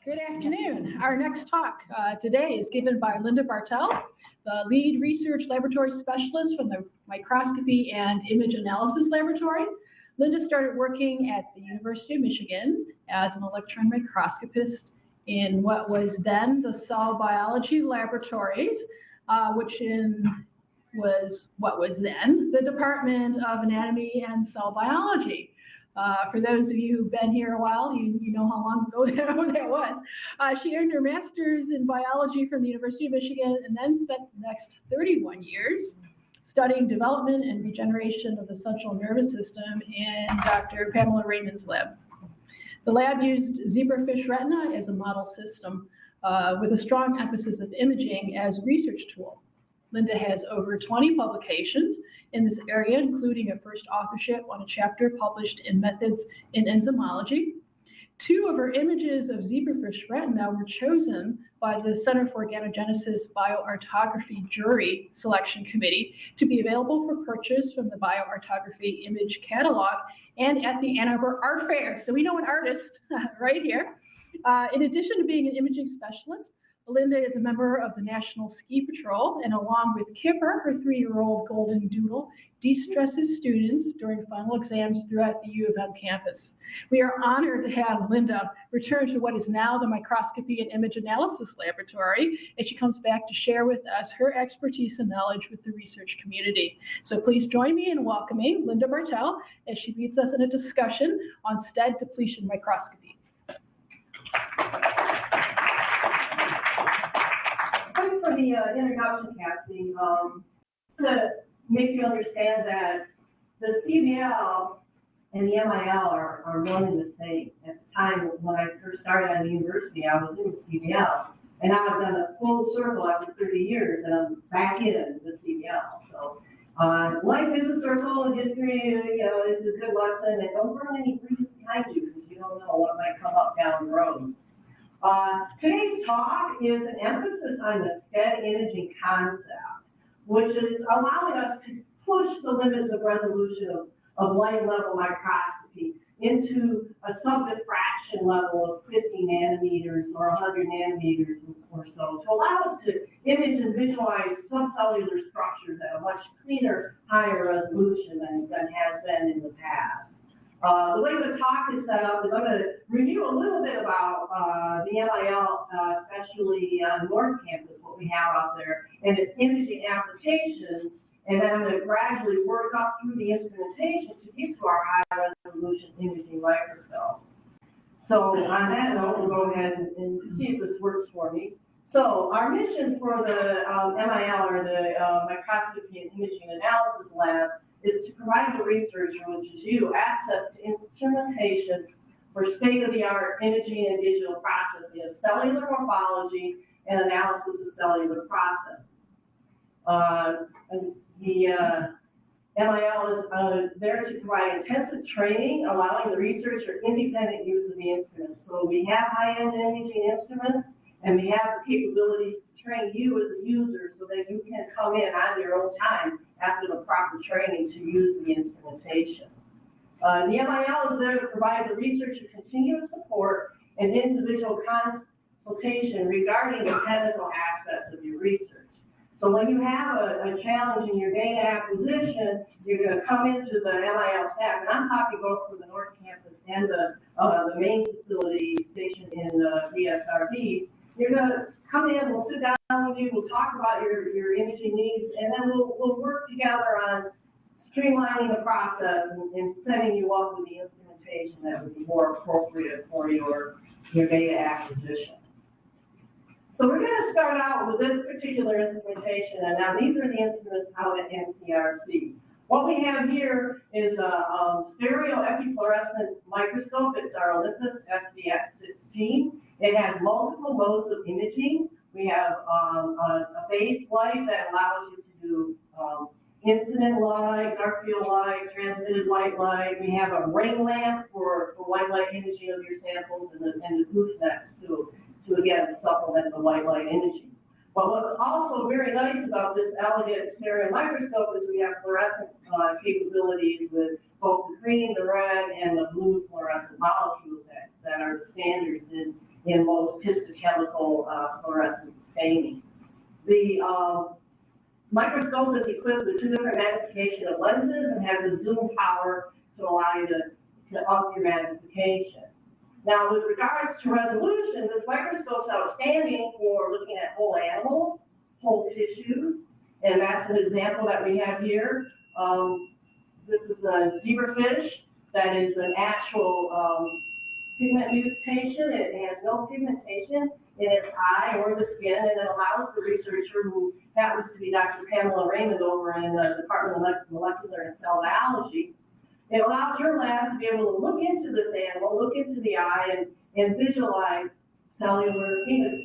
Good afternoon. Our next talk today is given by Linda Bartel, the lead research laboratory specialist from the Microscopy and Image Analysis Laboratory. Linda started working at the University of Michigan as an electron microscopist in what was then the Cell Biology Laboratories, was what was then the Department of Anatomy and Cell Biology. For those of you who've been here a while, you know how long ago that was. She earned her master's in biology from the University of Michigan and then spent the next 31 years studying development and regeneration of the central nervous system in Dr. Pamela Raymond's lab. The lab used zebrafish retina as a model system with a strong emphasis of imaging as a research tool. Linda has over 20 publications in this area, including a first authorship on a chapter published in Methods in Enzymology. 2 of her images of zebrafish retina were chosen by the Center for Organogenesis Bioartography Jury Selection Committee to be available for purchase from the Bioartography Image Catalog and at the Ann Arbor Art Fair. So we know an artist right here. In addition to being an imaging specialist, Linda is a member of the National Ski Patrol, and along with Kipper, her 3-year-old golden doodle, de-stresses students during final exams throughout the U of M campus. We are honored to have Linda return to what is now the Microscopy and Image Analysis Laboratory, as she comes back to share with us her expertise and knowledge with the research community. So please join me in welcoming Linda Bartel as she leads us in a discussion on STED depletion microscopy. Thanks for the introduction, Cassie. To make you understand that the CBL and the MIL are one and the same. At the time when I first started at the university, I was in the CBL, and now I've done a full circle after 30 years, and I'm back in the CBL. So life is a circle, and history, is a good lesson, and don't burn any bridges behind you, because you don't know what might come up down the road. Today's talk is an emphasis on the STED imaging concept, which is allowing us to push the limits of resolution of light level microscopy into a subdiffraction level of 50 nanometers or 100 nanometers or so, to allow us to image and visualize subcellular structures at a much cleaner, higher resolution than has been in the past. The way the talk is set up is I'm going to review a little bit about the MIL, especially on North Campus, what we have out there, and its imaging applications, and then I'm going to gradually work up through the instrumentation to get to our high-resolution imaging microscope. So on that note, we'll go ahead and see if this works for me. So our mission for the MIL, or the Microscopy and Imaging Analysis Lab, is to provide the researcher, which is you, access to instrumentation for state-of-the-art imaging and digital processing of cellular morphology and analysis of cellular processes. And the MIL is there to provide intensive training, allowing the researcher independent use of the instruments. So we have high-end imaging instruments, and we have the capabilities to train you as a user so that you can come in on your own time after the proper training to use the instrumentation. The MIL is there to provide the researcher continuous support and individual consultation regarding the technical aspects of your research. So when you have a challenge in your data acquisition, you're going to come into the MIL staff, and I'm talking both for the North Campus and the main facility station in BSRB. You're going to come in, we'll sit down with you, we'll talk about your imaging needs, and then we'll work together on streamlining the process and setting you up with the instrumentation that would be more appropriate for your data acquisition. So we're going to start out with this particular instrumentation, and now these are the instruments out at NCRC. What we have here is a stereo epifluorescent microscope. It's our Olympus SVX16. It has multiple modes of imaging. We have a base light that allows you to do incident light, dark field light, transmitted light. We have a ring lamp for white light imaging of your samples, and the goosenecks to again supplement the white light imaging. But what's also very nice about this elegant stereo microscope is we have fluorescent capabilities with both the green, the red, and the blue fluorescent molecules that are the standards in most The microscope is equipped with 2 different magnification of lenses and has a zoom power to allow you to up your magnification. Now, with regards to resolution, this microscope is outstanding for looking at whole animals, whole tissues, and that's an example that we have here. This is a zebrafish that is an actual pigment mutation. It has no pigmentation in its eye or the skin, and it allows the researcher, who happens to be Dr. Pamela Raymond over in the Department of Molecular and Cell Biology, it allows her lab to be able to look into this animal, look into the eye, and visualize cellular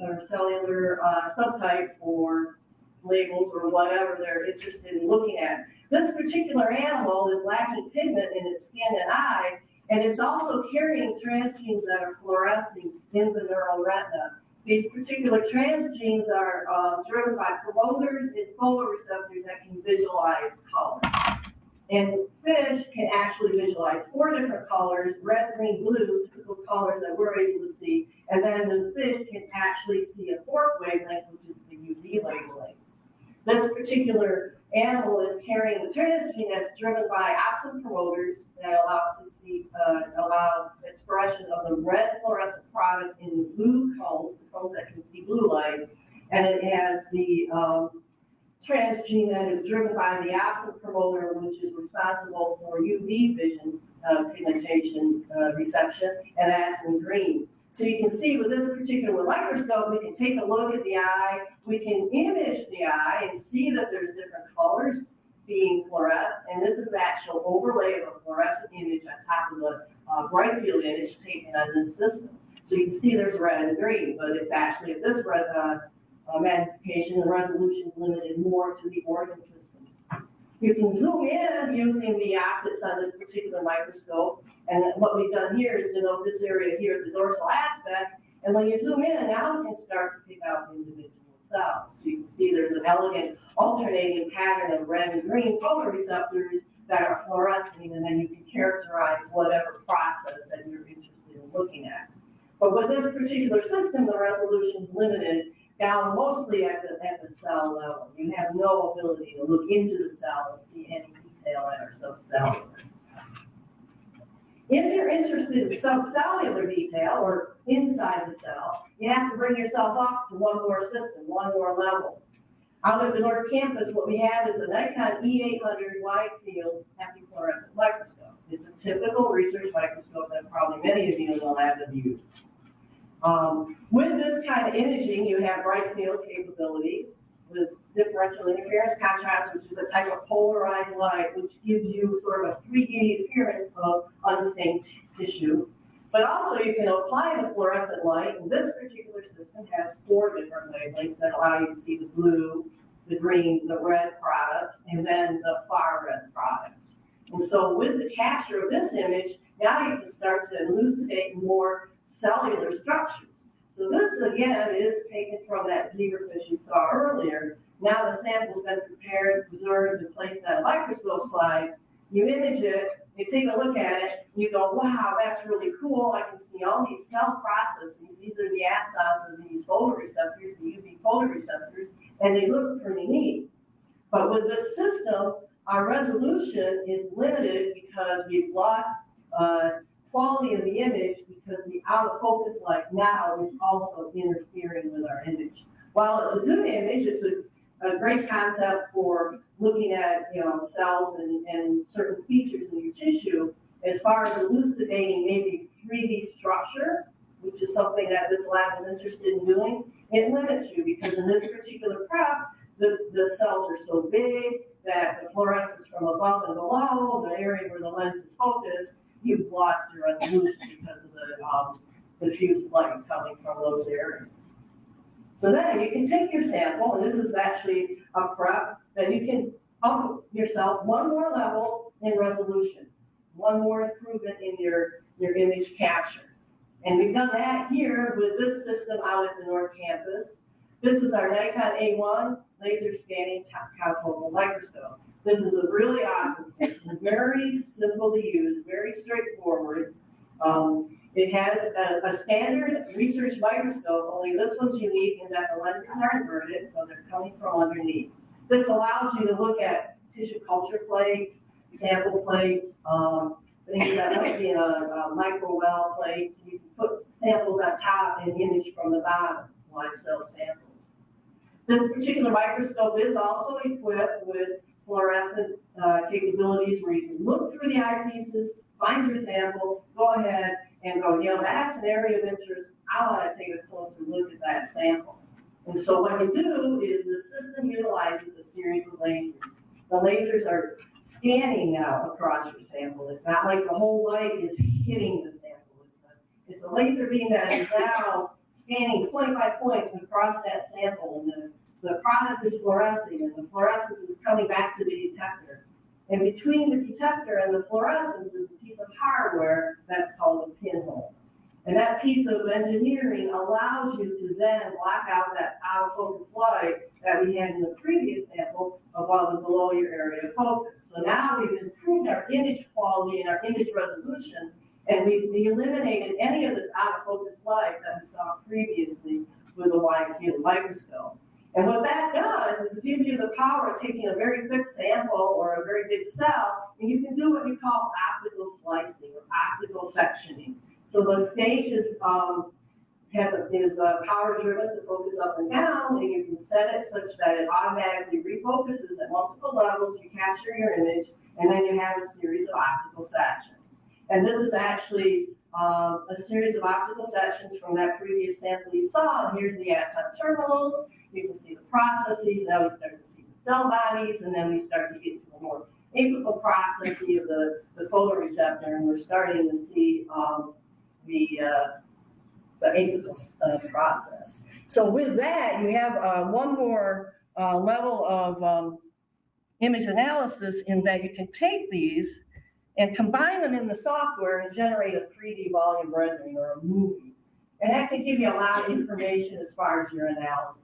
or cellular subtypes or labels or whatever they're interested in looking at. This particular animal is lacking pigment in its skin and eye, and it's also carrying transgenes that are fluorescing in the neural retina. These particular transgenes are driven by promoters and photoreceptors that can visualize color. And fish can actually visualize 4 different colors: red, green, blue, typical colors that we're able to see. And then the fish can actually see a 4th wavelength, which is the UV labeling. This particular animal is carrying the transgene that's driven by opsin promoters that allow expression of the red fluorescent product in the blue cones, the cones that can see blue light, and it has the transgene that is driven by the opsin promoter, which is responsible for UV vision pigmentation reception, and that's in green. So you can see with this particular microscope, we can take a look at the eye, we can image the eye and see that there's different colors being fluoresced, and this is the actual overlay of a fluorescent image on top of the bright field image taken on this system. So you can see there's red and green, but it's actually at this red magnification, the resolution is limited more to the organ system. You can zoom in using the optics on this particular microscope, and what we've done here is denote this area here at the dorsal aspect, and when you zoom in, now we can start to pick out individual cells. So you can see there's an elegant alternating pattern of red and green photoreceptors that are fluorescing, and then you can characterize whatever process that you're interested in looking at. But with this particular system, the resolution is limited down mostly at the cell level. You have no ability to look into the cell and see any detail that are subcellular. If you're interested in subcellular detail or inside the cell, you have to bring yourself up to one more system, one more level. Out at the North Campus, what we have is a Nikon E800 wide field heptafluorescent microscope. It's a typical research microscope that probably many of you in the lab have used. With this kind of imaging, you have bright field capabilities with differential interference contrast, which is a type of polarized light, which gives you sort of a 3D appearance of unstained tissue. But also you can apply the fluorescent light, and this particular system has 4 different wavelengths that allow you to see the blue, the green, the red products, and then the far red product. And so with the capture of this image, now you can start to elucidate more cellular structures. So this, again, is taken from that zebrafish you saw earlier. Now the sample's been prepared, preserved, and placed on a microscope slide. You image it, you take a look at it, and you go, wow, that's really cool. I can see all these cell processes. These are the axons of these photoreceptors, the UV photoreceptors, and they look pretty neat. But with this system, our resolution is limited because we've lost quality of the image, because the out of focus light now is also interfering with our image. While it's a good image, it's a great concept for looking at cells and certain features in your tissue. As far as elucidating maybe 3D structure, which is something that this lab is interested in doing, it limits you, because in this particular prep, the cells are so big that the fluorescence from above and below, the area where the lens is focused, you've lost your resolution because of the diffuse light coming from those areas. So then you can take your sample, and this is actually a prep, that you can up yourself one more level in resolution, one more improvement in your image capture. And we've done that here with this system out at the North Campus. This is our Nikon A1 laser scanning confocal microscope. This is a really awesome system, very simple to use, very straightforward. It has a standard research microscope, only this one's unique in that the lenses are inverted, so they're coming from underneath. This allows you to look at tissue culture plates, sample plates, things that might be in a microwell plate. So you can put samples on top and image from the bottom, live cell samples. This particular microscope is also equipped with fluorescent capabilities where you can look through the eyepieces, find your sample, go ahead and go, that's an area of interest. I want to take a closer look at that sample. And so what you do is the system utilizes a series of lasers. The lasers are scanning now across your sample. It's not like the whole light is hitting the sample. It's a laser beam that is now scanning point by point across that sample. And the product is fluorescing, and the fluorescence is coming back to the detector. And between the detector and the fluorescence is a piece of hardware that's called a pinhole. And that piece of engineering allows you to then block out that out of focus light that we had in the previous sample above and below your area of focus. So now we've improved our image quality and our image resolution, and we've eliminated any of this out of focus light that we saw previously with a wide field microscope. And what that does is it gives you the power of taking a very thick sample or a very big cell, and you can do what we call optical slicing or optical sectioning. So the stage is power driven to focus up and down, and you can set it such that it automatically refocuses at multiple levels. You capture your image, and then you have a series of optical sections. And this is actually a series of optical sections from that previous sample you saw. And here's the axon terminals. You can see the processes. Now we start to see the cell bodies, and then we start to get to the more apical processing of the photoreceptor, and we're starting to see the apical process. So with that, you have one more level of image analysis in that you can take these and combine them in the software and generate a 3D volume rendering or a movie. And that can give you a lot of information as far as your analysis.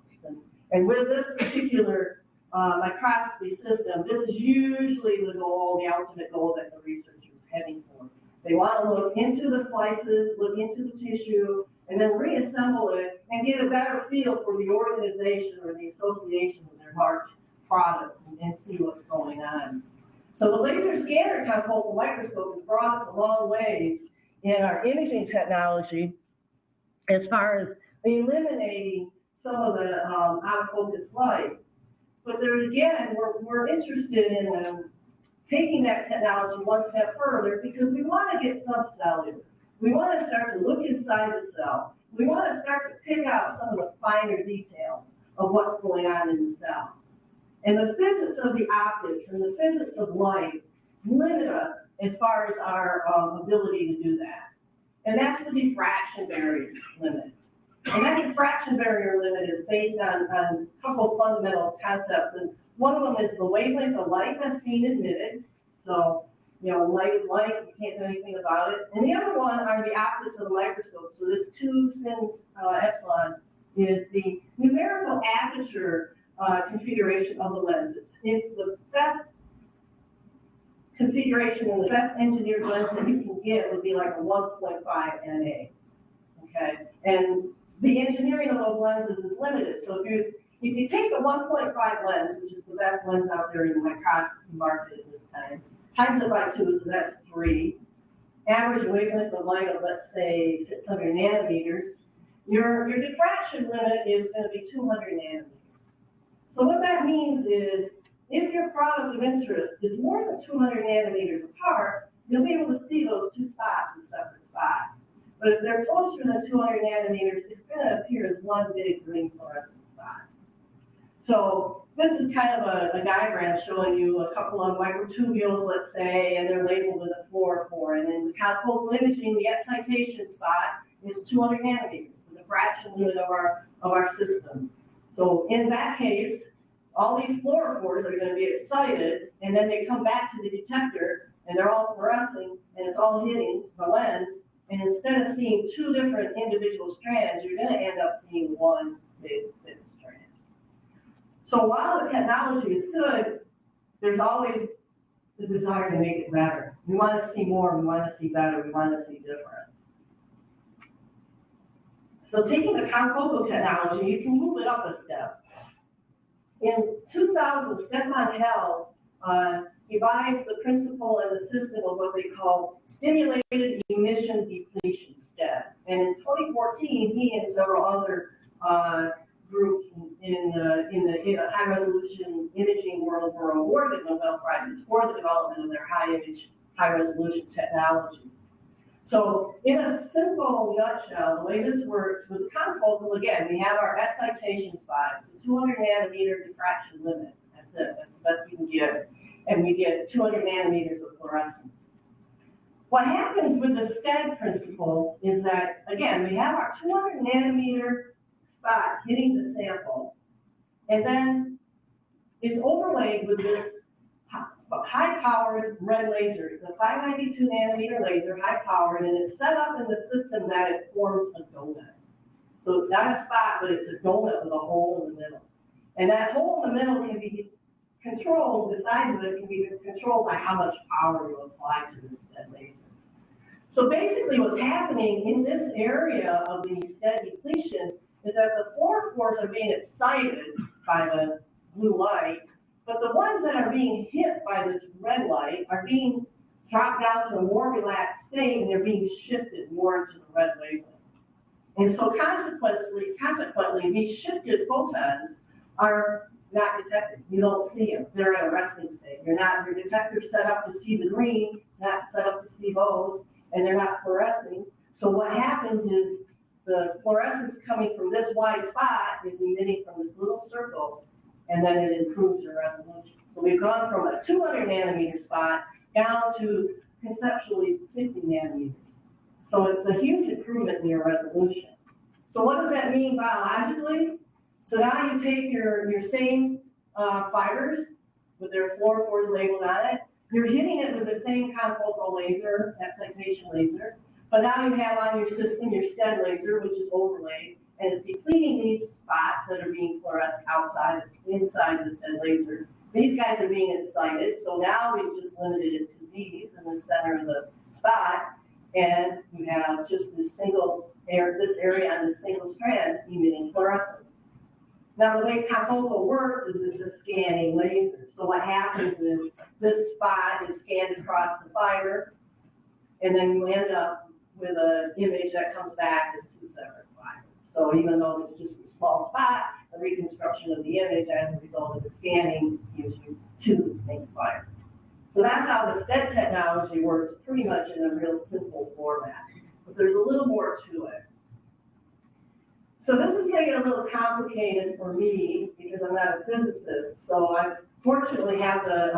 And with this particular microscopy system, this is usually the goal, the ultimate goal that the researcher is heading for. They want to look into the slices, look into the tissue, and then reassemble it and get a better feel for the organization or the association with their large products and see what's going on. So the laser scanner confocal microscope has brought us a long ways in our imaging technology as far as eliminating some of the out-of-focus light. But there again, we're interested in taking that technology one step further because we want to get subcellular. We want to start to look inside the cell. We want to start to pick out some of the finer details of what's going on in the cell. And the physics of the optics and the physics of light limit us as far as our ability to do that. And that's the diffraction barrier limit. And that diffraction barrier limit is based on a couple of fundamental concepts. And one of them is the wavelength of light that's being emitted. So, light is light, you can't do anything about it. And the other one are the optics of the microscope. So this 2 sin epsilon is the numerical aperture configuration of the lenses. It's the best configuration and the best engineered lens that you can get would be like a 1.5 NA. Okay, and the engineering of those lenses is limited. So if you take a 1.5 lens, which is the best lens out there in the microscopy market at this time, times it by 2, so that's 3. Average wavelength of light of, let's say, 600 nanometers. Your diffraction limit is going to be 200 nanometers. So what that means is, if your product of interest is more than 200 nanometers apart, you'll be able to see those two spots as separate spots. But if they're closer than 200 nanometers, it's going to appear as one big green fluorescent spot. So this is kind of a diagram showing you a couple of microtubules, let's say, and they're labeled with a fluorophore. And in the confocal imaging, the excitation spot is 200 nanometers, the diffraction limit of our system. So in that case, all these fluorophores are going to be excited, and then they come back to the detector, and they're all fluorescing, and it's all hitting the lens. And instead of seeing 2 different individual strands, you're going to end up seeing one big strand. So while the technology is good, there's always the desire to make it better. We want to see more, we want to see better, we want to see different. So taking the confocal technology, you can move it up a step. In 2000, Stefan Hell devised the principle and the system of what they call stimulated emission depletion STED. And in 2014, he and several other groups in the high resolution imaging world were awarded Nobel Prizes for the development of their high resolution technology. So in a simple nutshell, the way this works with the confocal, again, we have our excitation spot. It's a 200 nanometer diffraction limit. That's it. That's the best we can get. And we get 200 nanometers of fluorescence. What happens with the STED principle is that, again, we have our 200 nanometer spot hitting the sample, and then it's overlaid with this high-powered red laser. It's a 592 nanometer laser, high-powered, and it's set up in the system that it forms a donut. So it's not a spot, but it's a donut with a hole in the middle. And that hole in the middle can be controlled, the size of it can be controlled by how much power you apply to this STED laser. So basically what's happening in this area of the STED depletion is that the fluorophores are being excited by the blue light, but the ones that are being hit by this red light are being dropped down to a more relaxed state, and they're being shifted more into the red wavelength. And so consequently, these shifted photons are not detected. You don't see them. They're at a resting state. Your detector's set up to see the green, not set up to see those, and they're not fluorescing. So what happens is the fluorescence coming from this white spot is emitting from this little circle, and then it improves your resolution. So we've gone from a 200 nanometer spot down to conceptually 50 nanometers. So it's a huge improvement in your resolution. So what does that mean biologically? So now you take your same fibers with their fluorophores labeled on it, you're hitting it with the same confocal laser, excitation laser, but now you have on your system your STED laser, which is overlaid, and it's depleting these spots that are being fluoresced inside the STED laser. These guys are being excited, so now we've just limited it to these in the center of the spot, and you have just this area on this single strand emitting fluorescence. Now, the way confocal works is it's a scanning laser. So what happens is this spot is scanned across the fiber, and then you end up with an image that comes back as two separate fibers. So even though it's just a small spot, the reconstruction of the image as a result of the scanning gives you two distinct fibers. So that's how the STED technology works, pretty much in a real simple format. But there's a little more to it. So this is going to get a little complicated for me because I'm not a physicist. So I fortunately have the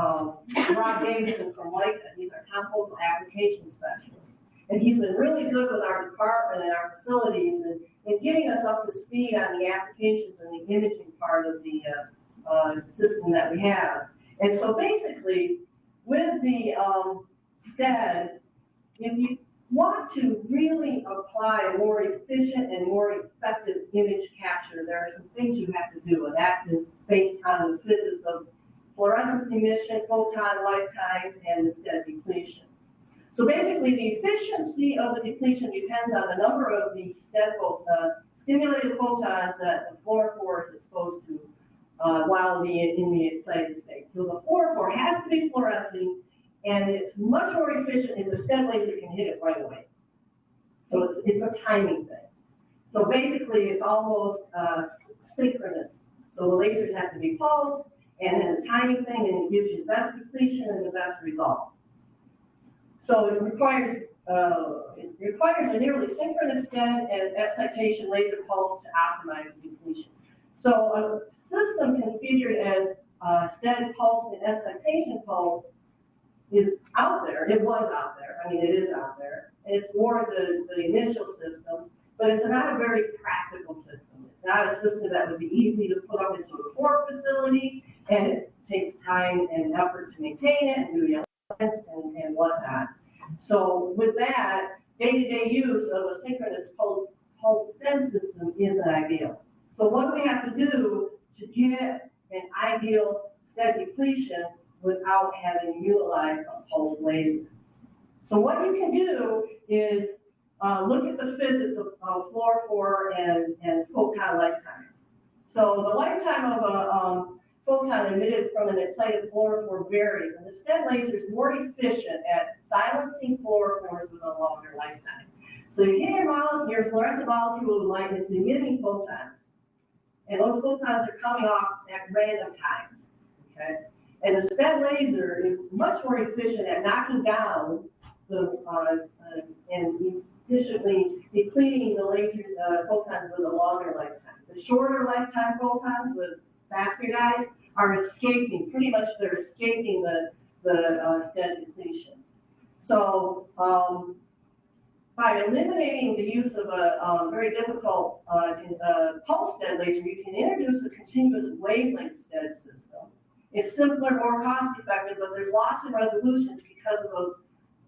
Rob Davison from Leica. He's our confocal application specialist. And he's been really good with our department and our facilities and getting us up to speed on the applications and the imaging part of the system that we have. And so basically, with the STED, if you want to really apply a more efficient and more effective image capture, there are some things you have to do, and that is based on the physics of fluorescence emission, photon lifetimes, and the STED depletion. So basically, the efficiency of the depletion depends on the number of the stimulated photons that the fluorophore is exposed to while in the excited state. So the fluorophore has to be fluorescing, and it's much more efficient if the STED laser can hit it right away. So it's a timing thing. So basically, it's almost synchronous. So the lasers have to be pulsed, and then the timing thing, and it gives you the best depletion and the best result. So it requires a nearly synchronous STED and excitation laser pulse to optimize the depletion. So a system configured as STED pulse and excitation pulse is out there. It was out there. I mean, it is out there. And it's more the initial system, but it's not a very practical system. It's not a system that would be easy to put up into a core facility, and it takes time and effort to maintain it and do the elements and whatnot. So with that, day-to-day use of a synchronous pulse STED system isn't ideal. So what do we have to do to get an ideal STED depletion without having utilized a pulse laser? So what you can do is look at the physics of fluorophore and photon lifetime. So the lifetime of a photon emitted from an excited fluorophore varies, and the STED laser is more efficient at silencing fluorophores with a longer lifetime. So you get your fluorescent molecule of light, and it's emitting photons. And those photons are coming off at random times, okay? And the STED laser is much more efficient at knocking down the, and efficiently depleting the laser photons with a longer lifetime. The shorter lifetime photons with faster guys are escaping, pretty much they're escaping the STED depletion. So by eliminating the use of a very difficult pulse STED laser, you can introduce a continuous wavelength STED system. It's simpler, more cost effective, but there's lots of resolutions because of those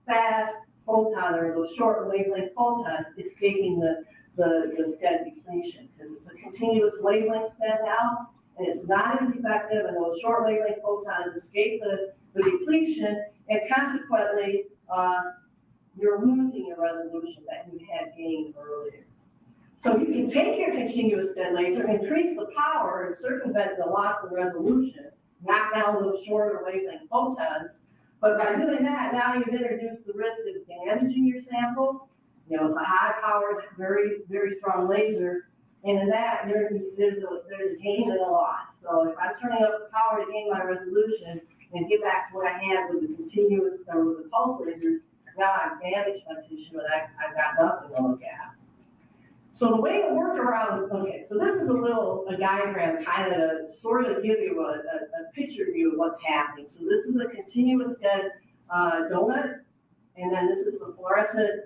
fast photon or those short wavelength photons escaping the STED depletion, because it's a continuous wavelength STED now, and it's not as effective, and those short wavelength photons escape the depletion, and consequently, you're losing your resolution that you had gained earlier. So you can take your continuous STED laser, increase the power, and circumvent the loss of resolution, knock down those shorter wavelength photons, but by doing that, now you've introduced the risk of damaging your sample. You know, it's a high-powered, very, very strong laser, and in that, there's a gain and a loss. So if I'm turning up the power to gain my resolution and get back to what I had with the continuous, or with the pulse lasers, now I've damaged my tissue and I've got nothing to look at. So the way to work around, okay, so this is a diagram kind of to sort of give you a picture view of what's happening. So this is a continuous STED donut, and then this is the fluorescent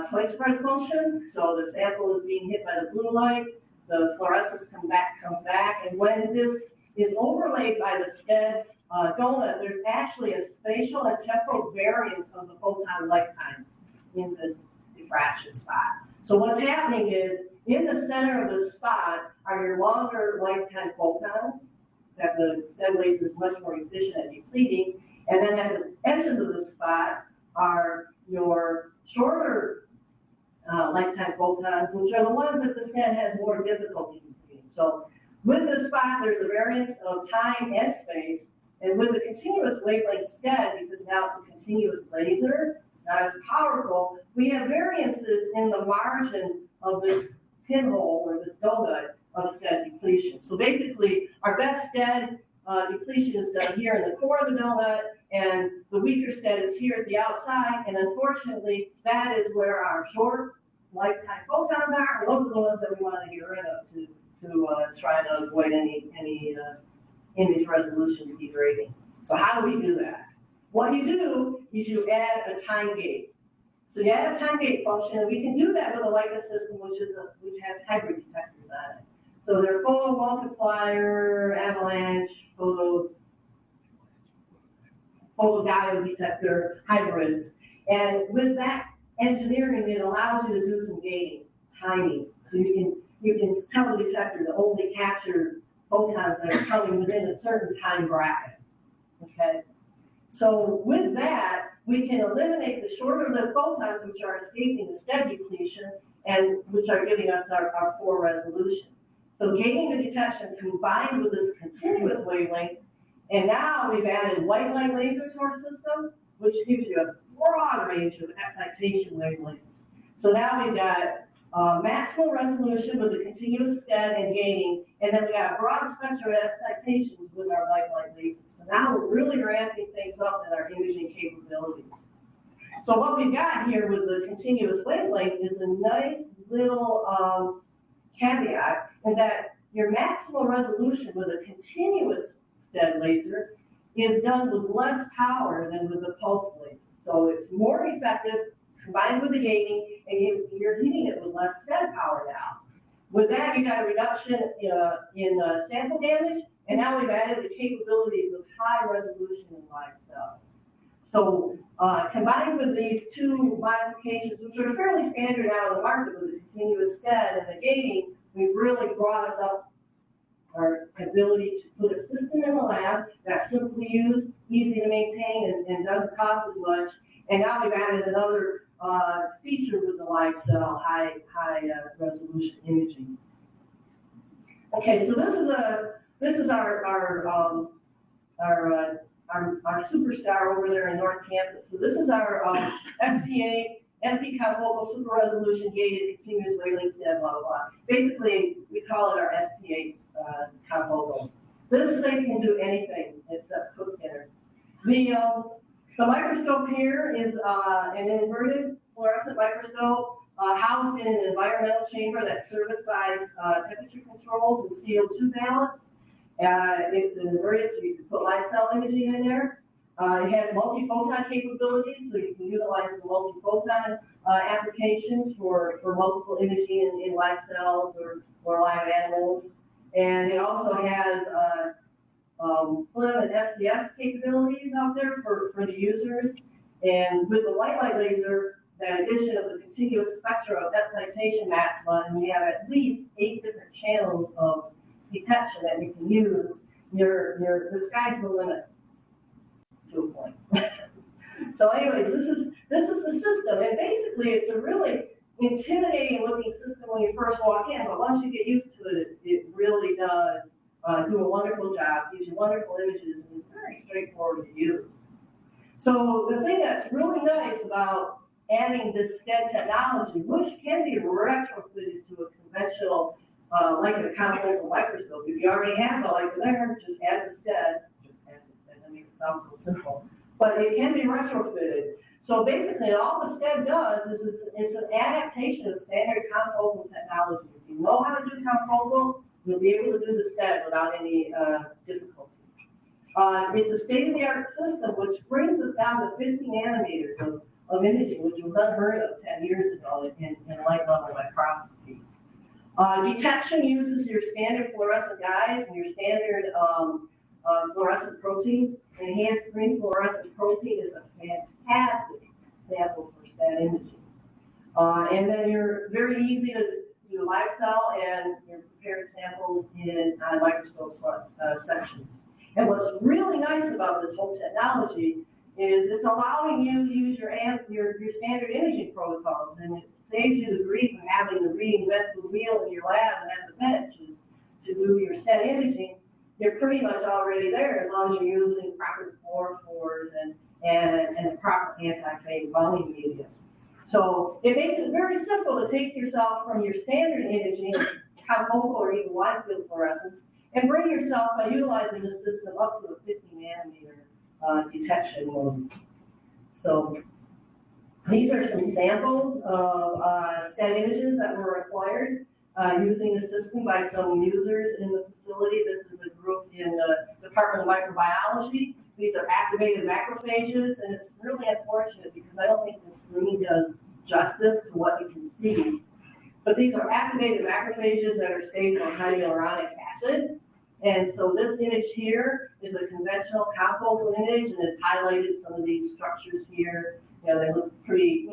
twice spread function. So the sample is being hit by the blue light, the fluorescence comes back, and when this is overlaid by the STED donut, there's actually a spatial and temporal variance of the photon lifetime in this diffraction spot. So what's happening is, in the center of the spot are your longer lifetime photons that the STED laser is much more efficient at depleting, and then at the edges of the spot are your shorter lifetime photons, which are the ones that the STED has more difficulty depleting. So with the spot, there's a variance of time and space, and with the continuous wavelength STED, because now it's a continuous laser, not as powerful, we have variances in the margin of this pinhole or this donut of STED depletion. So basically, our best STED depletion is done here in the core of the donut, and the weaker STED is here at the outside, and unfortunately, that is where our short lifetime photons are, and those are the ones that we want to get rid of to try to avoid any image resolution degrading. So how do we do that? What you do is you add a time gate. So you add a time gate function, and we can do that with a Leica system, which has hybrid detectors on it. So they're photo multiplier, avalanche, photodiode detector hybrids. And with that engineering, it allows you to do some gating, timing. So you can tell the detector to only capture photons that are coming within a certain time bracket. Okay? So with that, we can eliminate the shorter lived photons, which are escaping the STED depletion and which are giving us our poor resolution. So gaining the detection combined with this continuous wavelength, and now we've added white light laser to our system, which gives you a broad range of excitation wavelengths. So now we've got maximal resolution with the continuous STED and gaining, and then we got broad spectrum excitations with our white light lasers. So now we're really ramping things up in our imaging capabilities. So what we've got here with the continuous wavelength is a nice little caveat in that your maximal resolution with a continuous STED laser is done with less power than with the pulse laser. So it's more effective combined with the gaining, and you're heating it with less STED power now. With that, you got a reduction in sample damage, and now we've added the capabilities of high resolution in live cells. So combined with these two modifications, which are fairly standard now in the market with the continuous STED and the gaining, we've really brought us up our ability to put a system in the lab that's simply used, easy to maintain, and doesn't cost as much. And now we've added another feature with the LiveCell high resolution imaging. Okay, so this is our superstar over there in North Campus. So this is our SPA NP confocal super resolution gated continuous wavelength scan, blah blah blah. Basically, we call it our SPA confocal. This thing can do anything except cook dinner. The microscope here is an inverted fluorescent microscope housed in an environmental chamber that services temperature controls and CO2 balance. It's inverted, so you can put live cell imaging in there. It has multi-photon capabilities, so you can utilize the multi-photon applications for multiple imaging in live cells or live animals. And it also has FLIM and FCS capabilities out there for the users. And with the white light laser, the addition of the continuous spectra of excitation maxima, and we have at least 8 different channels of detection that you can use, the sky's the limit to a point. So anyways, this is the system, and basically it's a really intimidating looking system when you first walk in, but once you get used to it, it really does do a wonderful job, gives you wonderful images, and it's very straightforward to use. So the thing that's really nice about adding this SCED technology, which can be retrofitted to a conventional, like a confocal microscope. If you already have the light there, just add the SCED. That makes it sound so simple. But it can be retrofitted. So basically, all the SCED does is it's an adaptation of standard confocal technology. If you know how to do confocal, you'll be able to do the SCED without any difficulty. It's a state-of-the-art system which brings us down to 50 nanometers of imaging, which was unheard of 10 years ago in light-level microscopy. Detection uses your standard fluorescent dyes and your standard fluorescent proteins. Enhanced green fluorescent protein is a fantastic sample for SCED imaging. And then you're very easy to do live cell and your prepared samples in microscope sections. And what's really nice about this whole technology is it's allowing you to use your standard imaging protocols, and it saves you the grief of having to reinvent the wheel in your lab and at the bench to do your SCED imaging. You're pretty much already there as long as you're using proper fluorophores and proper anti-fade bounding media. So it makes it very simple to take yourself from your standard imaging, confocal or even wide field fluorescence, and bring yourself by utilizing the system up to a 50 nanometer detection mode. So these are some samples of SCED images that were acquired using the system by some users in the facility. This is a group in the Department of Microbiology. These are activated macrophages, and it's really unfortunate because I don't think the screen does justice to what you can see. But these are activated macrophages that are stable on hyaluronic acid. And so this image here is a conventional confocal image, and it's highlighted some of these structures here. You know, they look pretty,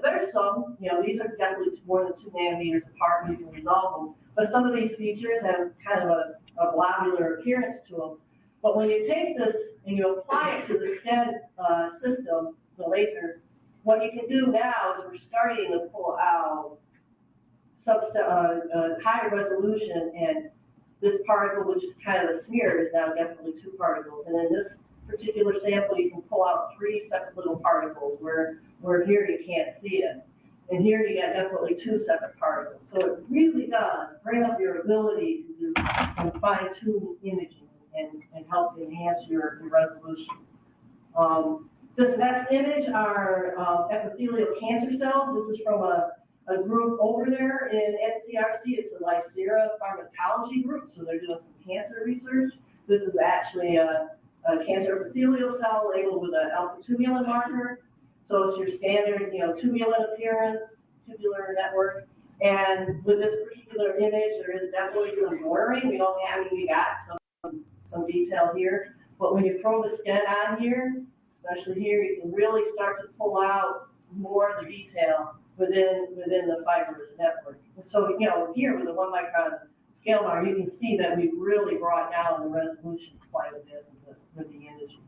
there's some, these are definitely more than 2 nanometers apart, and you can resolve them. But some of these features have kind of a globular appearance to them. But when you take this and you apply it to the SCED system, the laser, what you can do now is we're starting to pull out higher resolution, and this particle, which is kind of a smear, is now definitely 2 particles. And in this particular sample, you can pull out 3 separate little particles, where here you can't see it. And here you got definitely 2 separate particles. So it really does bring up your ability to do fine-tune imaging and help enhance your resolution. This next image are epithelial cancer cells. This is from a group over there in NCRC. It's the Lycera Pharmacology group, so they're doing some cancer research. This is actually a cancer epithelial cell labeled with an alpha-tubulin marker. So it's your standard, tubulin appearance, tubular network. And with this particular image, there is definitely some blurring. We got some detail here. But when you throw the SCED on here, especially here, you can really start to pull out more of the detail within the fibrous network. And so, here with the 1 micron scale bar, you can see that we've really brought down the resolution quite a bit with the imaging.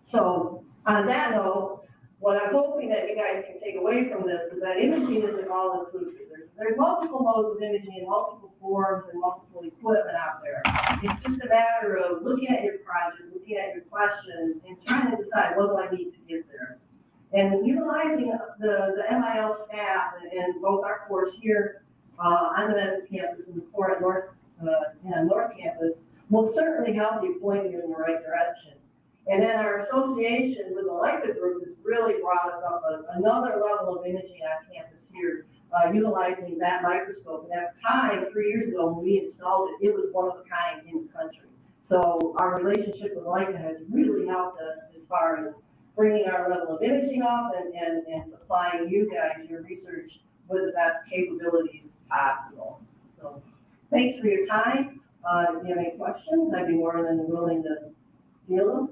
So on that note, what I'm hoping that you guys can take away from this is that imaging isn't all inclusive. There's multiple modes of imaging and multiple forms and multiple equipment out there. It's just a matter of looking at your project, looking at your questions, and trying to decide what do I need to get there. And utilizing the MIL staff and both our course here on the Memphis campus and the core at North Campus will certainly help you point you in the right direction. And then our association with the Leica group has really brought us up another level of imaging on campus here, utilizing that microscope. And at the time, 3 years ago, when we installed it, it was one of a kind in the country. So our relationship with Leica has really helped us as far as bringing our level of imaging up and supplying you guys, your research, with the best capabilities possible. So thanks for your time. If you have any questions, I'd be more than willing to deal them.